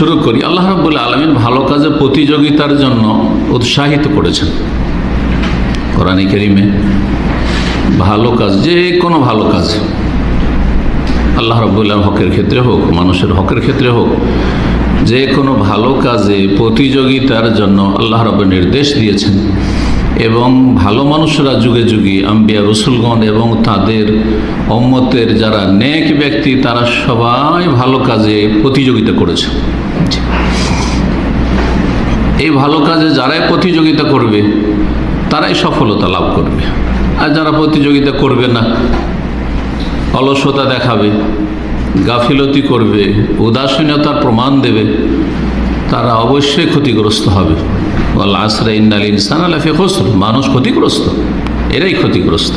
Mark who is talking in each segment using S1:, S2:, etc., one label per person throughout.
S1: শুরু করি। আল্লাহ রাব্বুল আলামিন ভালো কাজে প্রতিযোগিতার জন্য উৎসাহিত করেছেন কোরআনে কারীমে। ভালো কাজ, যে কোনো ভালো কাজ, আল্লাহ রাব্বুল আলামিন হকের ক্ষেত্রে হোক, মানুষের হকের ক্ষেত্রে হোক, যে কোনো ভালো কাজে প্রতিযোগিতার জন্য আল্লাহ রাব্বুল নির্দেশ দিয়েছেন। এবং ভালো মানুষরা যুগে যুগে আম্বিয়া রসুলগণ এবং তাদের উম্মতের যারা নেক ব্যক্তি, তারা সবাই ভালো কাজে প্রতিযোগিতা করেছে। এই ভালো কাজে যারাই প্রতিযোগিতা করবে তারাই সফলতা লাভ করবে, আর যারা প্রতিযোগিতা করবে না, অলসতা দেখাবে, গাফিলতি করবে, উদাসীনতার প্রমাণ দেবে, তারা অবশ্যই ক্ষতিগ্রস্ত হবে। ওয়াল আসরি ইন্নাল ইনসানা লাফি খুসর, মানুষ ক্ষতিগ্রস্ত, এরাই ক্ষতিগ্রস্ত।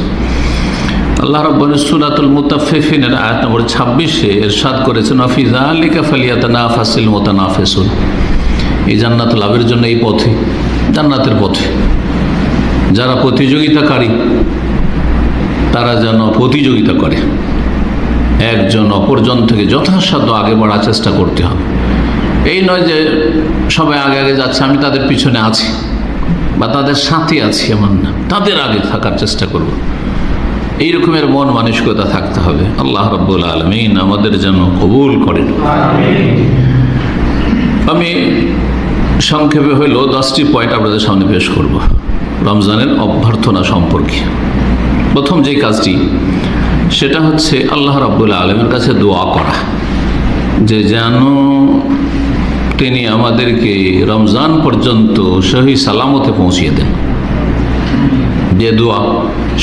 S1: আল্লাহ রাব্বুল সূরাতুল মুতাফফিফিনের আয়াত নম্বর 26-এ ইরশাদ করেছেন, ওয়া ফি যালিকা ফালিয়াতানাফাসিল মুতানাফিসুন। এই জান্নাত লাভের জন্য এই পথে, জান্নাতের পথে যারা প্রতিযোগিতাকারী, তারা যেন প্রতিযোগিতা করে, একজন অপরজন থেকে যথাসাধ্য আগে বাড়ার চেষ্টা করতে হবে। এই নয় যে সবাই আগে আগে যাচ্ছে, আমি তাদের পিছনে আছি বা তাদের সাথে আছি, এমন না, তাদের আগে থাকার চেষ্টা করব। এই রকমের মন মানসিকতা থাকতে হবে। আল্লাহ রাব্বুল আলামিন আমাদের যেন কবুল করেন। আমি সংক্ষেপে হইল 10টি পয়েন্ট আপনাদের সামনে পেশ করব রমজানের অভ্যর্থনা সম্পর্কে। প্রথম যে কাজটি, সেটা হচ্ছে আল্লাহ রাব্বুল আলামিনের কাছে দোয়া করা, যে যেন তিনি আমাদেরকে রমজান পর্যন্ত সহি সালামতে পৌঁছিয়ে দেন। যে দোয়া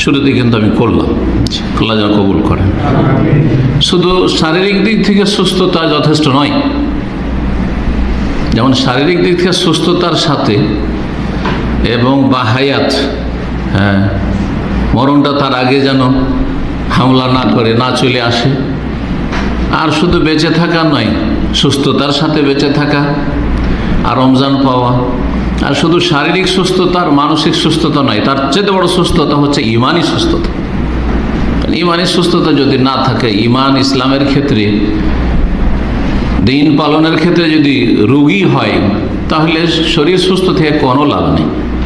S1: শুরুতে কিন্তু আমি করলাম, আল্লাহ যেন কবুল করেন। শুধু শারীরিক দিক থেকে সুস্থতা যথেষ্ট নয়, যেমন শারীরিক দিক থেকে সুস্থতার সাথে এবং বা হায়াত, মরণটা তার আগে যেন হামলা না করে, না চলে আসে। আর শুধু বেঁচে থাকা নয়, সুস্থতার সাথে বেঁচে থাকা আর রমজান পাওয়া। আর শুধু শারীরিক সুস্থতা আর মানসিক সুস্থতা নয়, তার চেয়ে বড় সুস্থতা হচ্ছে ইমানি সুস্থতা। ইমানি সুস্থতা যদি না থাকে, ইমান ইসলামের ক্ষেত্রে, দিন পালনের ক্ষেত্রে যদি রোগী হয়, তাহলে শরীর সুস্থ থেকে কোনো লাভ নেই।